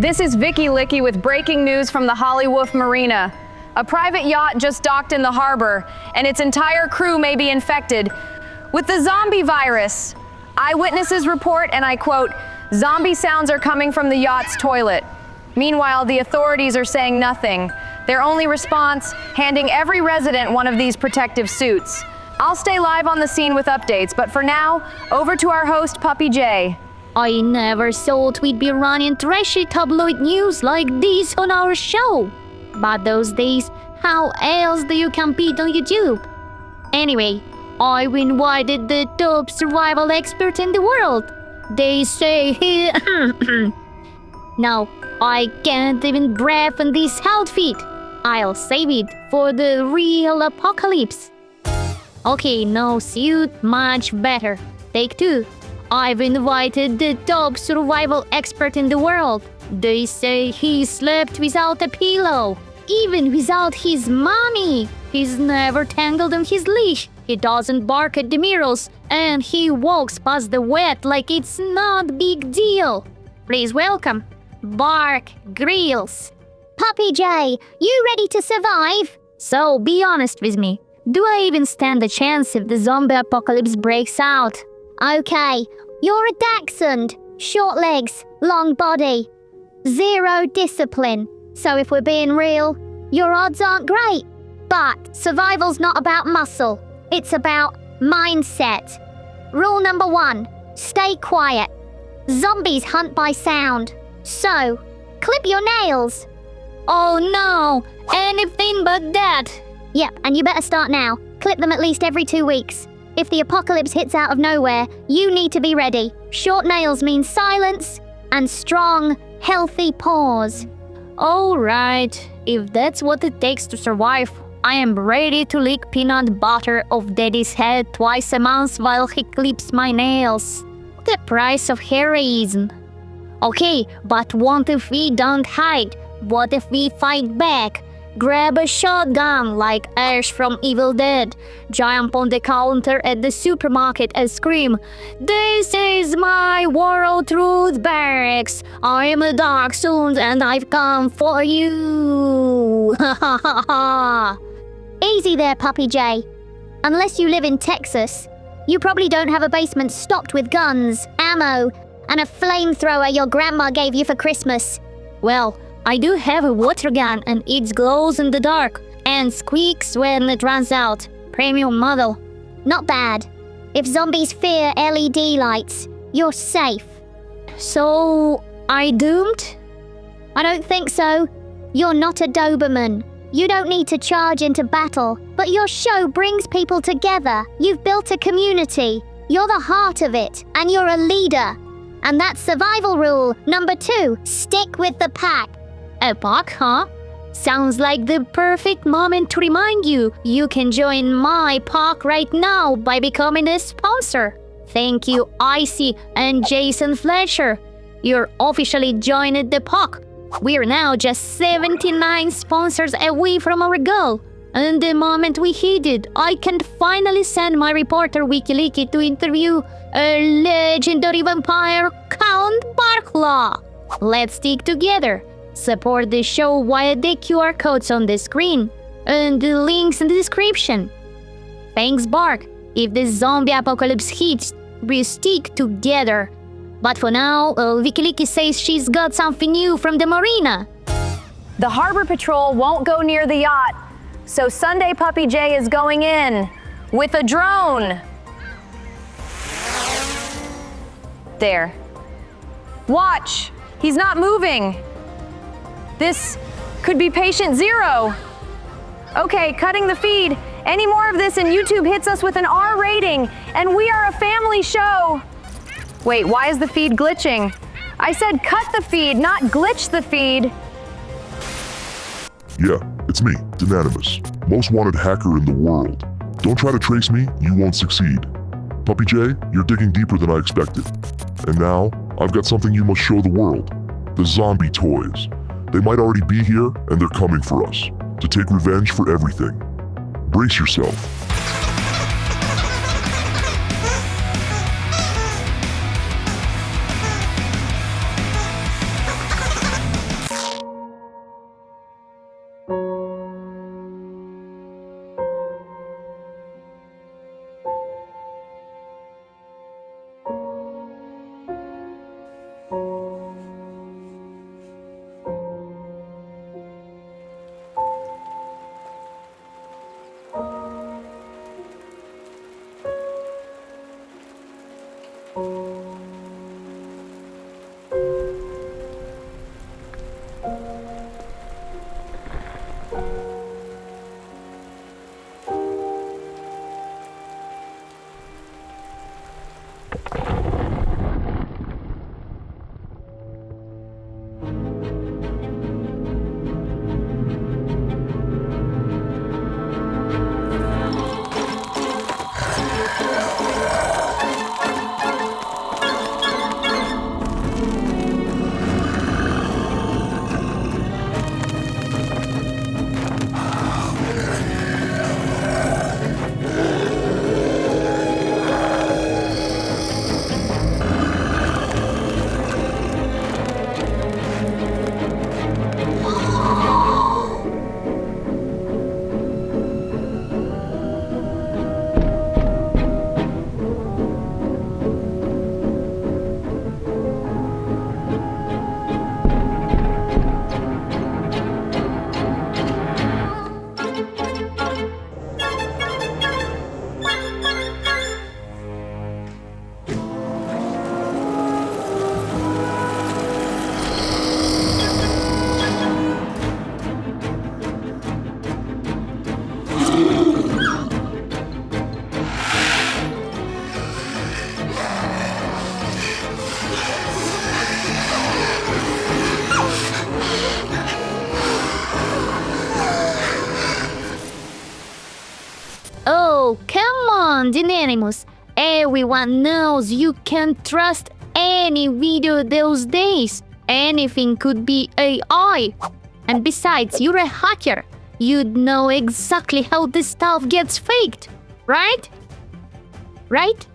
This is Vicky Licky with breaking news from the Hollywood Marina. A private yacht just docked in the harbor, and its entire crew may be infected with the zombie virus. Eyewitnesses report, and I quote, "Zombie sounds are coming from the yacht's toilet." Meanwhile, the authorities are saying nothing. Their only response, handing every resident one of these protective suits. I'll stay live on the scene with updates, but for now, over to our host, Puppy J. I never thought we'd be running trashy tabloid news like this on our show. But those days, how else do you compete on YouTube? Anyway, I've invited the top survival expert in the world. They say he... Now, I can't even breathe in this outfit. I'll save it for the real apocalypse. Okay, no suit, much better. Take 2. I've invited the top survival expert in the world. They say he slept without a pillow, even without his mommy. He's never tangled on his leash. He doesn't bark at the mirrors, and he walks past the wet like it's not big deal. Please welcome, Bark Grills. Puppy J, you ready to survive? So be honest with me. Do I even stand a chance if the zombie apocalypse breaks out? Okay, you're a dachshund. Short legs, long body. Zero discipline. So if we're being real, your odds aren't great. But survival's not about muscle. It's about mindset. Rule number 1, stay quiet. Zombies hunt by sound. So, clip your nails. Oh no, anything but that. Yep, and you better start now. Clip them at least every 2 weeks. If the apocalypse hits out of nowhere, you need to be ready. Short nails mean silence and strong, healthy paws. Alright, if that's what it takes to survive, I am ready to lick peanut butter off Daddy's head twice a month while he clips my nails. The price of heroism. Okay, but what if we don't hide? What if we fight back? Grab a shotgun like Ash from Evil Dead, jump on the counter at the supermarket and scream, "This is my World Truth Barracks! I am a dachshund and I've come for you!" Ha ha ha ha! Easy there, Puppy J. Unless you live in Texas, you probably don't have a basement stocked with guns, ammo, and a flamethrower your grandma gave you for Christmas. Well, I do have a water gun and it glows in the dark and squeaks when it runs out. Premium model. Not bad. If zombies fear LED lights, you're safe. So, I doomed? I don't think so. You're not a Doberman. You don't need to charge into battle, but your show brings people together. You've built a community. You're the heart of it, and you're a leader. And that's survival rule number 2, stick with the pack. A pack, huh? Sounds like the perfect moment to remind you you can join my pack right now by becoming a sponsor. Thank you, Icy and Jason Fletcher. You're officially joined the pack. We're now just 79 sponsors away from our goal. And the moment we hit it, I can finally send my reporter Wiki Leaky to interview a legendary vampire, Count Barklaw. Let's stick together. Support the show via the QR codes on the screen and the links in the description. Thanks, Bark. If the zombie apocalypse hits, we stick together. But for now, Wiki Leaky says she's got something new from the marina. The Harbor Patrol won't go near the yacht, so Sunday Puppy J is going in with a drone. There. Watch! He's not moving. This could be patient 0. Okay, cutting the feed. Any more of this and YouTube hits us with an R rating, and we are a family show. Wait, why is the feed glitching? I said cut the feed, not glitch the feed. Yeah, it's me, Denanimus, most wanted hacker in the world. Don't try to trace me, you won't succeed. Puppy J, you're digging deeper than I expected. And now, I've got something you must show the world. The zombie toys. They might already be here, and they're coming for us, to take revenge for everything. Brace yourself. Oh, come on, Dynanimus. Everyone knows you can't trust any video those days. Anything could be AI. And besides, you're a hacker. You'd know exactly how this stuff gets faked, right? Right?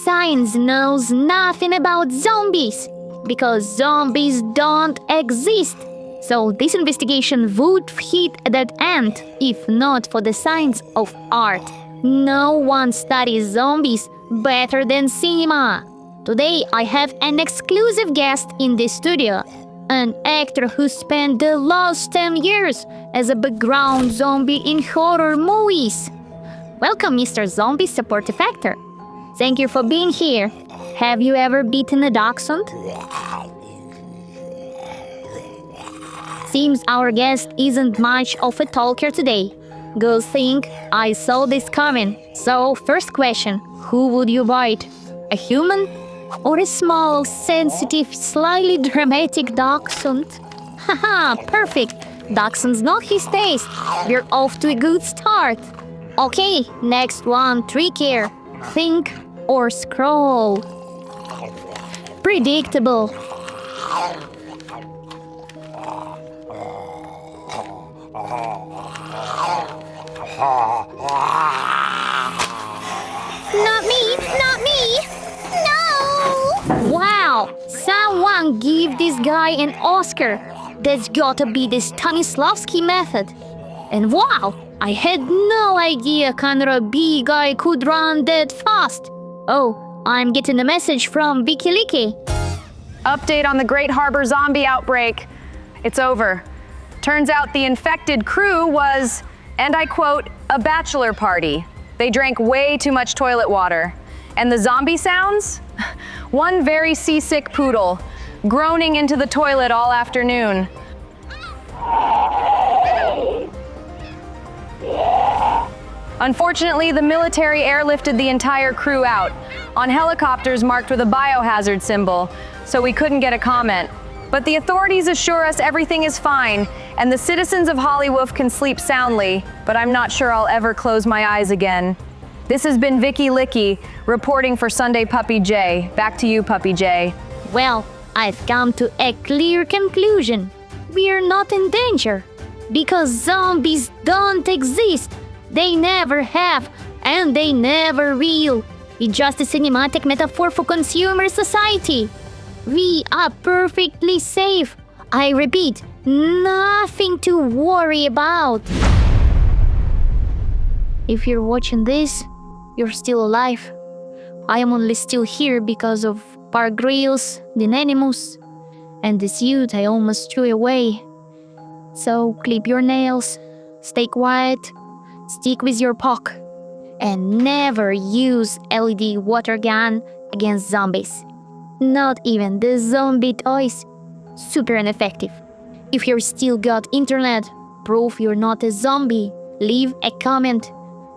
Science knows nothing about zombies because zombies don't exist. So this investigation would hit a dead end if not for the science of art. No one studies zombies better than cinema. Today I have an exclusive guest in the studio, an actor who spent the last 10 years as a background zombie in horror movies. Welcome, Mr. Zombie Supportive Actor. Thank you for being here. Have you ever beaten a dachshund? Seems our guest isn't much of a talker today. Good thing I saw this coming. So, first question, who would you bite? A human? Or a small, sensitive, slightly dramatic dachshund? Haha, perfect. Dachshund's not his taste. We're off to a good start. Okay, next one, trickier. Think or scroll. Predictable. Not me! Not me! No! Wow! Someone give this guy an Oscar. That's gotta be the Stanislavski method. And wow! I had no idea kind of a big guy could run that fast. Oh, I'm getting a message from Wikiliki. Update on the Great Harbor zombie outbreak. It's over. Turns out the infected crew was, and I quote, a bachelor party. They drank way too much toilet water. And the zombie sounds? One very seasick poodle, groaning into the toilet all afternoon. Unfortunately, the military airlifted the entire crew out, on helicopters marked with a biohazard symbol, so we couldn't get a comment. But the authorities assure us everything is fine, and the citizens of Hollywoof can sleep soundly, but I'm not sure I'll ever close my eyes again. This has been Vicky Licky, reporting for Sunday Puppy J. Back to you, Puppy J. Well, I've come to a clear conclusion. We're not in danger. Because zombies don't exist. They never have, and they never will. It's just a cinematic metaphor for consumer society. We are perfectly safe. I repeat, nothing to worry about. If you're watching this, you're still alive. I am only still here because of Park Grills, Dynanimus, and the suit I almost threw away. So clip your nails, stay quiet, stick with your POC, and never use LED water gun against zombies. Not even the zombie toys. Super ineffective. If you're still got internet, prove you're not a zombie, leave a comment.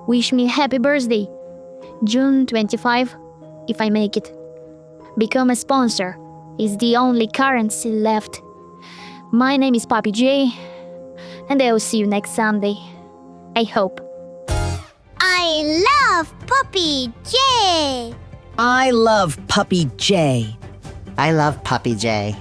Wish me happy birthday. June 25, if I make it. Become a sponsor. It's the only currency left. My name is Poppy J, and I will see you next Sunday. I hope. I love Puppy J. I love Puppy J. I love Puppy J.